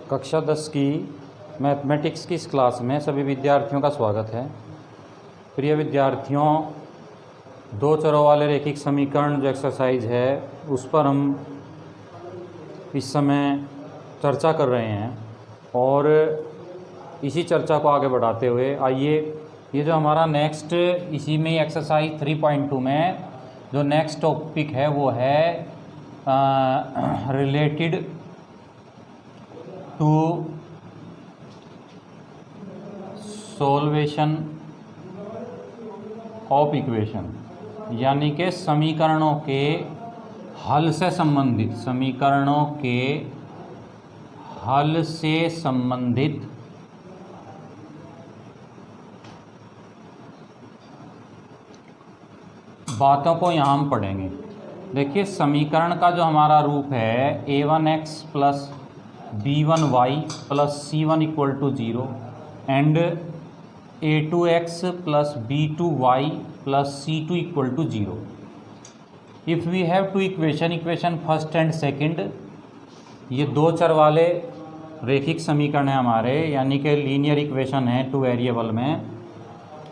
कक्षा 10 की मैथमेटिक्स की इस क्लास में सभी विद्यार्थियों का स्वागत है। प्रिय विद्यार्थियों, दो चरों वाले रैखिक समीकरण जो एक्सरसाइज है उस पर हम इस समय चर्चा कर रहे हैं और इसी चर्चा को आगे बढ़ाते हुए आइए ये जो हमारा नेक्स्ट इसी में एक्सरसाइज 3.2 में जो नेक्स्ट टॉपिक है वो है related to solvation of equation, यानी कि समीकरणों के हल से संबंधित बातों को यहाँ हम पढ़ेंगे। देखिए, समीकरण का जो हमारा रूप है a1x plus b1y plus c1 equal to 0 and a2x plus b2y plus c2 equal to 0। If we have two equation first and second, ये दो चर वाले रैखिक समीकरण है हमारे, यानी कि लीनियर इक्वेशन है टू वेरिएबल में,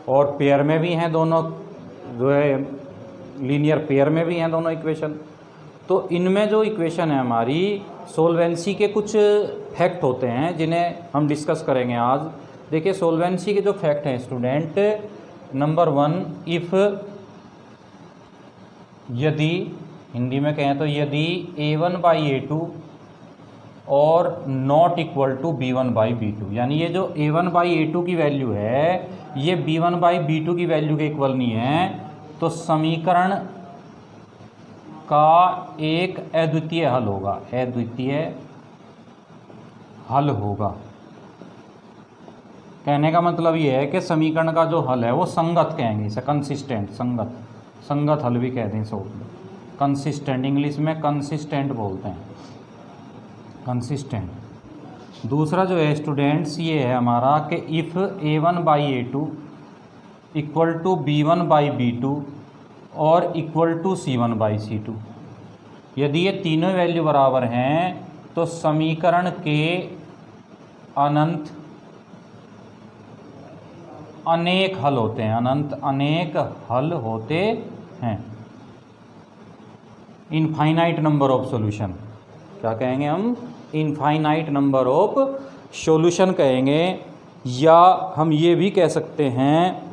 और पेयर में भी हैं दोनों, जो है लीनियर पेयर में भी हैं दोनों इक्वेशन। तो इनमें जो इक्वेशन है हमारी सोल्वेंसी के कुछ फैक्ट होते हैं जिन्हें हम डिस्कस करेंगे आज। देखिए, सोल्वेंसी के जो फैक्ट हैं स्टूडेंट, नंबर 1, इफ़, यदि, हिंदी में कहें तो यदि a1/a2 और नॉट इक्वल टू b1/b2, यानी ये जो a1/a2 की वैल्यू है ये b1/b2 की वैल्यू के इक्वल नहीं है, तो समीकरण का एक अद्वितीय हल होगा। कहने का मतलब ये है कि समीकरण का जो हल है वो संगत कहेंगे इसे, कंसिस्टेंट, संगत हल भी कहते हैं शॉर्ट में। कंसिस्टेंट, इंग्लिश में कंसिस्टेंट बोलते हैं, कंसिस्टेंट। दूसरा जो है स्टूडेंट्स ये है हमारा कि if a1/a2 equal to b1/b2 और इक्वल टू c1/c2, यदि ये तीनों वैल्यू बराबर हैं तो समीकरण के अनेक हल होते हैं, इनफाइनाइट नंबर ऑफ सॉल्यूशन। क्या कहेंगे हम? इनफाइनाइट नंबर ऑफ सॉल्यूशन कहेंगे। या हम ये भी कह सकते हैं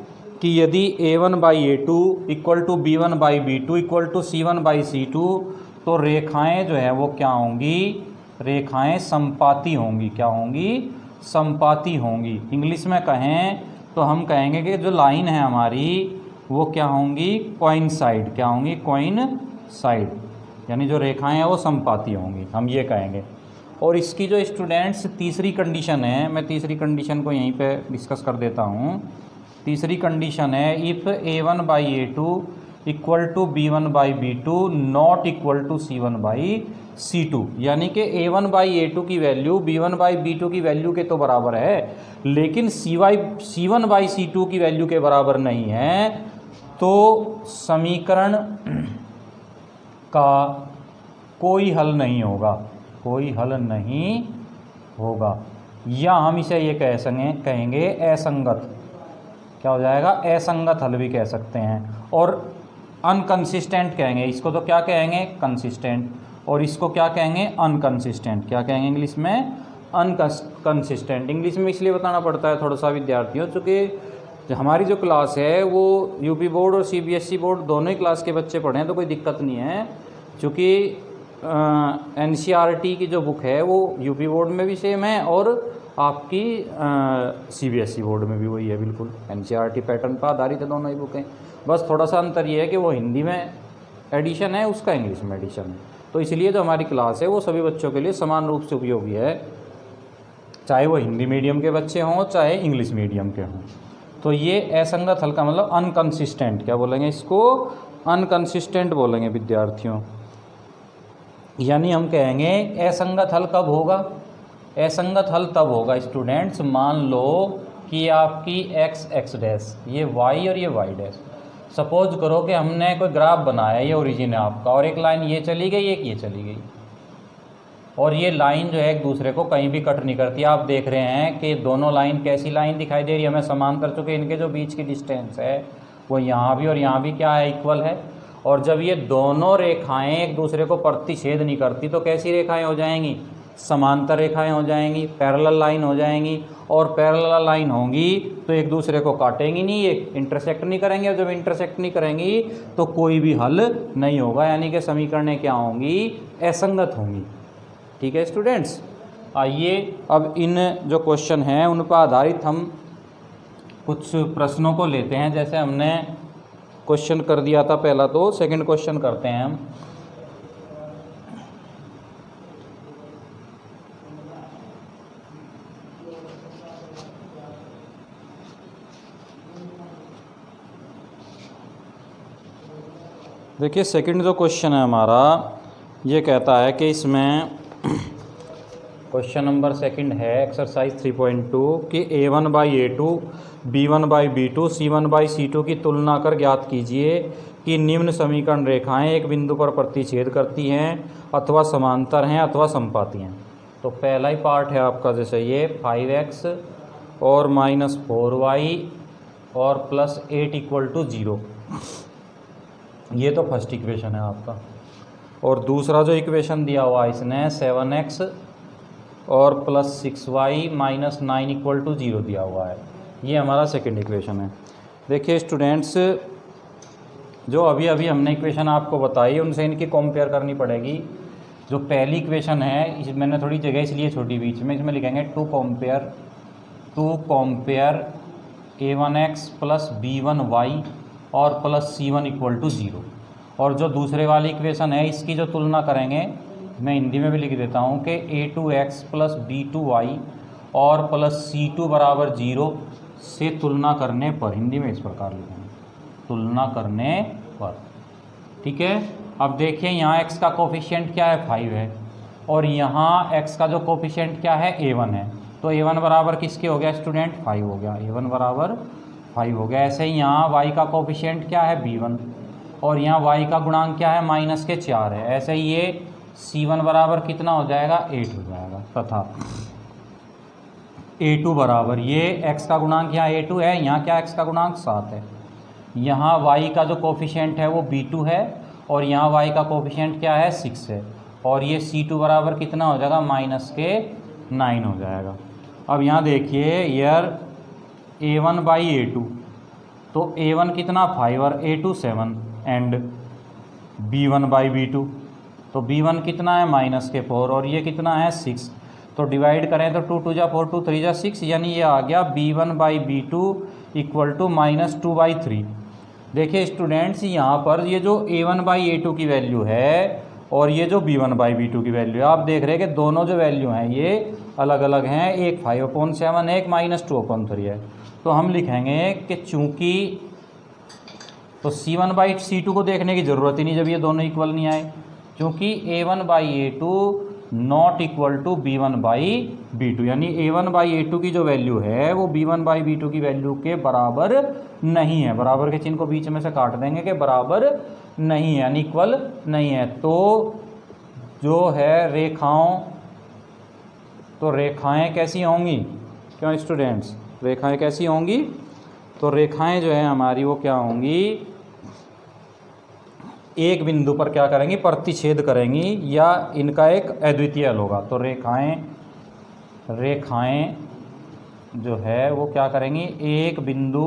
कि यदि a1/a2 equal to b1/b2 equal to c1/c2, तो रेखाएं जो है वो क्या होंगी? रेखाएं संपाती होंगी। क्या होंगी? संपाती होंगी। इंग्लिश में कहें तो हम कहेंगे कि जो लाइन है हमारी वो क्या होंगी? कोइंसाइड। क्या होंगी? कोइंसाइड, यानी जो रेखाएं हैं वो संपाती होंगी, हम ये कहेंगे। और इसकी जो स्टूडेंट्स तीसरी कंडीशन है, मैं तीसरी कंडीशन को यहीं पे डिस्कस कर देता हूँ। तीसरी कंडीशन है if a1/a2 equal to b1/b2 not equal to c1/c2, यानी कि a1/a2 की वैल्यू b1/b2 की वैल्यू के तो बराबर है, लेकिन c1/c2 की वैल्यू के बराबर नहीं है, तो समीकरण का कोई हल नहीं होगा। या हम इसे ये कहेंगे असंगत। क्या हो जाएगा? असंगत हल भी कह सकते हैं। और अनकंसिस्टेंट कहेंगे इसको, तो क्या कहेंगे? कंसिस्टेंट। और इसको क्या कहेंगे? अनकंसिस्टेंट। क्या कहेंगे इंग्लिश में? अनकंसिस्टेंट। इंग्लिश में इसलिए बताना पड़ता है थोड़ा सा विद्यार्थियों, चूँकि हमारी जो क्लास है वो यूपी बोर्ड और सीबीएसई बोर्ड दोनों ही क्लास के बच्चे पढ़ें तो कोई दिक्कत नहीं है, चूँकि एनसीईआरटी की जो बुक है वो यूपी बोर्ड में भी सेम है और आपकी सीबीएसई बोर्ड में भी वही है, बिल्कुल एनसीईआरटी पैटर्न पर आधारित है दोनों ही बुकें। बस थोड़ा सा अंतर ये है कि वो हिंदी में एडिशन है, उसका इंग्लिश में एडिशन है। तो इसलिए जो हमारी क्लास है वो सभी बच्चों के लिए समान रूप से उपयोगी है, चाहे वो हिंदी मीडियम के बच्चे हों चाहे इंग्लिश मीडियम के हों। तो ये असंगत हल का मतलब अनकंसिस्टेंट, क्या बोलेंगे इसको? अनकंसिस्टेंट बोलेंगे विद्यार्थियों। यानी हम कहेंगे असंगत हल कब होगा? असंगत हल तब होगा स्टूडेंट्स, मान लो कि आपकी x डैश, ये y और ये y डैश, सपोज करो कि हमने कोई ग्राफ बनाया, ये ओरिजिन है आपका, और एक लाइन ये चली गई, एक ये चली गई। और ये लाइन जो है एक दूसरे को कहीं भी कट नहीं करती। आप देख रहे हैं कि दोनों लाइन कैसी लाइन दिखाई दे रही है हमें समांतर, चूँकि इनके जो बीच की डिस्टेंस है वो यहाँ भी और यहाँ भी क्या है, इक्वल है। और जब ये दोनों रेखाएं एक दूसरे को प्रतिच्छेद नहीं करती तो कैसी रेखाएं हो जाएंगी, समांतर रेखाएं हो जाएंगी, पैरेलल लाइन हो जाएंगी। और पैरेलल लाइन होंगी तो एक दूसरे को काटेंगी नहीं, ये इंटरसेक्ट नहीं करेंगे, और जब इंटरसेक्ट नहीं करेंगी तो कोई भी हल नहीं होगा, यानी कि समीकरणें क्या होंगी, असंगत होंगी। ठीक है स्टूडेंट्स, आइए अब इन जो क्वेश्चन हैं उन पर आधारित हम कुछ प्रश्नों को लेते हैं। जैसे हमने क्वेश्चन कर दिया था पहला, तो सेकंड क्वेश्चन करते हैं हम। देखिए सेकंड जो क्वेश्चन है हमारा, ये कहता है कि इसमें क्वेश्चन नंबर सेकंड है एक्सरसाइज 3.2 कि A1/A2 B1/B2 C1/C2 की तुलना कर ज्ञात कीजिए कि निम्न समीकरण रेखाएं एक बिंदु पर प्रतिच्छेद करती हैं अथवा समांतर हैं अथवा समपाती हैं। तो पहला ही पार्ट है आपका, जैसे ये 5x और -4y और +8 = 0, ये तो फर्स्ट इक्वेशन है आपका। और दूसरा जो इक्वेशन दिया हुआ है इसने 7x और +6y -9 = 0 दिया हुआ है, ये हमारा सेकंड इक्वेशन है। देखिए स्टूडेंट्स, जो अभी अभी हमने इक्वेशन आपको बताई उनसे इनकी कंपेयर करनी पड़ेगी। जो पहली इक्वेशन है, मैंने थोड़ी जगह इसलिए छोटी बीच में, इसमें लिखेंगे टू कंपेयर A1x + B1y और +C1 = 0। और जो दूसरे वाली इक्वेशन है इसकी जो तुलना करेंगे, मैं हिंदी में भी लिख देता हूँ कि A2x + B2y और +C2 = 0 से तुलना करने पर, हिंदी में इस प्रकार लिखेंगे, तुलना करने पर। ठीक है, अब देखिए यहाँ x का कोफिशिएंट क्या है, 5 है, और यहाँ x का जो कोफिशिएंट क्या है, A1 है। तो A1 बराबर किसके हो गया स्टूडेंट, 5 हो गया, A1 बराबर 5 हो गया। ऐसे ही यहाँ y का कोफिशिएंट क्या है, B1, और यहाँ y का गुणांक क्या है, -4 है। ऐसे ही ये C1 बराबर कितना हो जाएगा, 8 हो जाएगा। तथा A2 बराबर, ये x का गुणांक यहाँ A2 है, यहाँ क्या x का गुणांक 7 है। यहाँ y का जो कोफिशिएंट है वो B2 है, और यहाँ y का कोफिशिएंट क्या है, 6 है। और ये C2 बराबर कितना हो जाएगा, -9 हो जाएगा। अब यहाँ देखिए यार A1/A2, तो A1 कितना 5 और A2 7 एंड B1/B2, तो B1 कितना है -4 और ये कितना है 6। तो डिवाइड करें तो 2 × 2 = 4, 2 × 3 = 6, यानी ये आ गया B1/B2 = 2/3। देखिए स्टूडेंट्स, यहाँ पर ये जो A1/A2 की वैल्यू है और ये जो B1/B2 की वैल्यू है, आप देख रहे हैं कि दोनों जो वैल्यू हैं ये अलग अलग हैं, एक 5/7 है, एक -2/3 है। तो हम लिखेंगे कि चूँकि, तो C1/C2 को देखने की ज़रूरत ही नहीं जब ये दोनों इक्वल नहीं आए, क्योंकि A1/A2 ≠ B1/B2, यानी A1/A2 की जो वैल्यू है वो B1/B2 की वैल्यू के बराबर नहीं है। बराबर के चिन्ह को बीच में से काट देंगे कि बराबर नहीं है, यानी इक्वल नहीं है। तो जो है रेखाओं, तो रेखाएं कैसी होंगी, क्यों स्टूडेंट्स, रेखाएं कैसी होंगी, तो रेखाएं जो है हमारी वो क्या होंगी, एक बिंदु पर क्या करेंगी, प्रतिच्छेद करेंगी, या इनका एक अद्वितीय हल होगा। तो रेखाएं जो है वो क्या करेंगी, एक बिंदु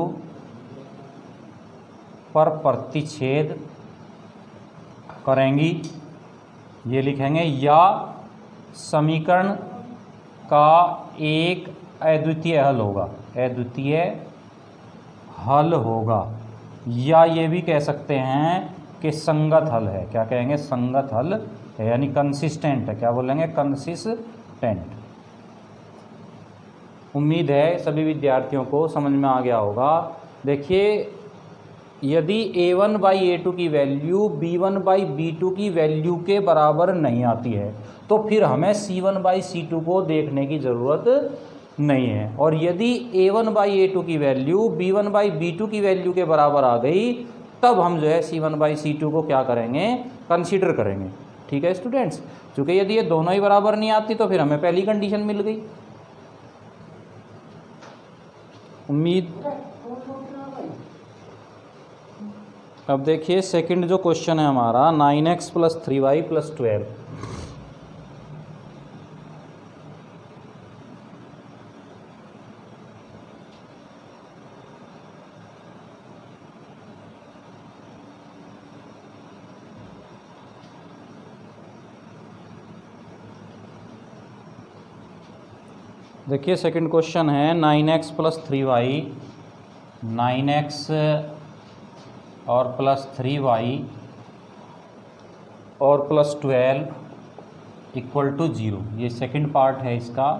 पर प्रतिच्छेद करेंगी, ये लिखेंगे, या समीकरण का एक अद्वितीय हल होगा, अद्वितीय हल होगा, या ये भी कह सकते हैं कि संगत हल है। क्या कहेंगे, संगत हल है, यानी कंसिस्टेंट है। क्या बोलेंगे, कंसिस्टेंट। उम्मीद है सभी विद्यार्थियों को समझ में आ गया होगा। देखिए, यदि A1/A2 की वैल्यू B1/B2 की वैल्यू के बराबर नहीं आती है तो फिर हमें C1/C2 को देखने की ज़रूरत नहीं है। और यदि A1/A2 की वैल्यू B1/B2 की वैल्यू के बराबर आ गई, तब हम जो है C1/C2 को क्या करेंगे, कंसीडर करेंगे। ठीक है स्टूडेंट्स, क्योंकि यदि ये दोनों ही बराबर नहीं आती तो फिर हमें पहली कंडीशन मिल गई। उम्मीद। अब देखिए सेकंड जो क्वेश्चन है हमारा 9x + 3y + 12। देखिए सेकंड क्वेश्चन है 9x + 3y, 9x और +3y और +12 = 0। ये सेकंड पार्ट है इसका,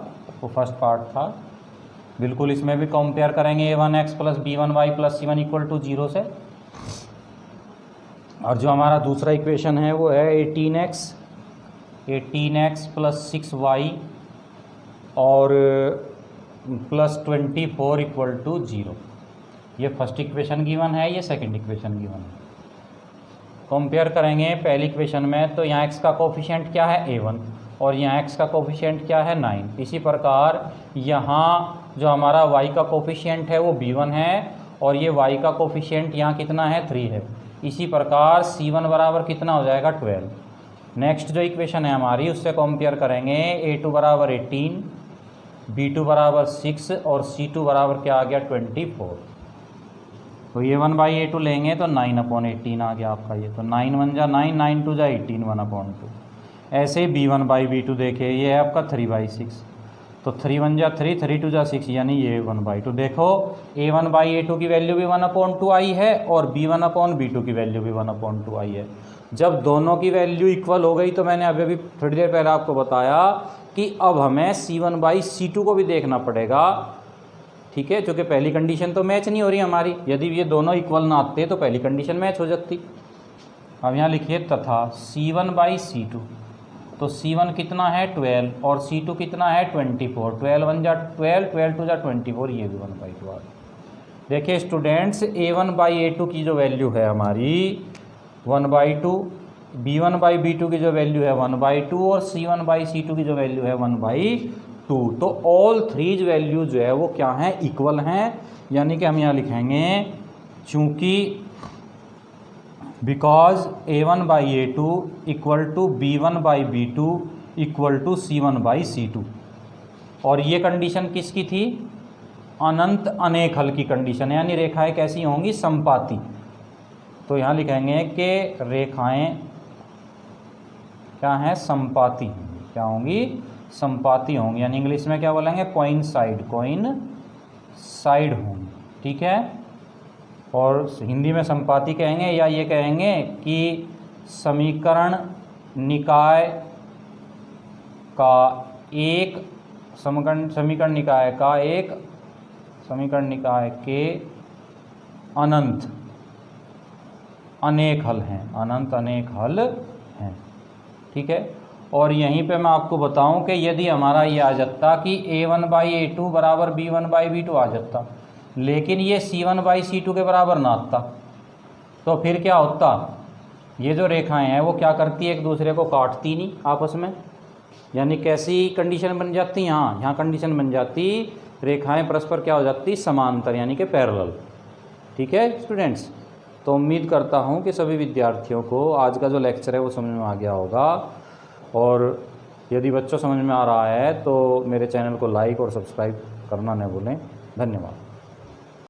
वो फर्स्ट पार्ट था। बिल्कुल इसमें भी कंपेयर करेंगे a1x + b1y + c1 = 0 से। और जो हमारा दूसरा इक्वेशन है वो है 18x + 6y और +24 = 0। ये फर्स्ट इक्वेशन गिवन है, ये सेकंड इक्वेशन गिवन है। कंपेयर करेंगे पहली इक्वेशन में तो यहाँ x का कोफिशिएंट क्या है a1 और यहाँ x का कोफिशिएंट क्या है 9। इसी प्रकार यहाँ जो हमारा y का कोफिशिएंट है वो b1 है और ये y का कोफिशिएंट यहाँ कितना है 3 है। इसी प्रकार c1 बराबर कितना हो जाएगा 12। नेक्स्ट जो इक्वेशन है हमारी उससे कंपेयर करेंगे a2 बराबर 18, b2 बराबर 6 और c2 बराबर क्या आ गया 24। तो a1/a2 लेंगे तो 9/18 आ गया आपका ये। तो 9 1 जा 9, 9 2 जा 18, 1/2। ऐसे ही b1/b2 देखिए, ये है आपका 3/6। तो 3 1 जा 3, 3 2 जा 6, यानी ये 1/2। देखो a1/a2 की वैल्यू भी 1/2 आई है और b1/b2 की वैल्यू भी 1/2 आई है। जब दोनों की वैल्यू इक्वल हो गई तो मैंने अभी थोड़ी देर पहले आपको बताया कि अब हमें c1/c2 को भी देखना पड़ेगा, ठीक है, क्योंकि पहली कंडीशन तो मैच नहीं हो रही हमारी। यदि ये दोनों इक्वल ना आते तो पहली कंडीशन मैच हो जाती। अब यहाँ लिखिए तथा c1/c2, तो c1 कितना है 12 और c2 कितना है 24। 12 1 जा 12, 12 2 जा 24, ये भी 1/2 आ गया। देखिए स्टूडेंट्स a1/a2 की जो वैल्यू है हमारी 1/2, b1/b2 की जो वैल्यू है 1/2 और c1/c2 की जो वैल्यू है 1/2। तो ऑल थ्रीज वैल्यू जो है वो क्या हैं, इक्वल हैं। यानी कि हम यहाँ लिखेंगे चूँकि बिकॉज a1/a2 = b1/b2 = c1/c2। और ये कंडीशन किसकी थी, अनंत अनेक हल की कंडीशन है, यानी रेखाएं कैसी होंगी, समपाती। तो यहाँ लिखेंगे कि रेखाएं क्या हैं, समपाती। क्या होंगी, समपाती होंगी, यानी इंग्लिश में क्या बोलेंगे, कोइंसाइड होंगी, ठीक है। और हिंदी में समपाती कहेंगे या ये कहेंगे कि समीकरण निकाय का एक समीकरण निकाय के अनंत अनेक हल हैं, अनंत अनेक हल हैं, ठीक है। और यहीं पे मैं आपको बताऊं कि यदि हमारा ये आ जाता कि a1/a2 बराबर b1/b2 आ जाता, लेकिन ये c1/c2 के बराबर ना आता, तो फिर क्या होता, ये जो रेखाएं हैं वो क्या करती है, एक दूसरे को काटती नहीं आपस में। यानी कैसी कंडीशन बन जाती, यहाँ कंडीशन बन जाती, रेखाएं परस्पर क्या हो जाती, समांतर, यानी कि पैरेलल, ठीक है स्टूडेंट्स। तो उम्मीद करता हूँ कि सभी विद्यार्थियों को आज का जो लेक्चर है वो समझ में आ गया होगा। और यदि बच्चों समझ में आ रहा है तो मेरे चैनल को लाइक और सब्सक्राइब करना न भूलें। धन्यवाद।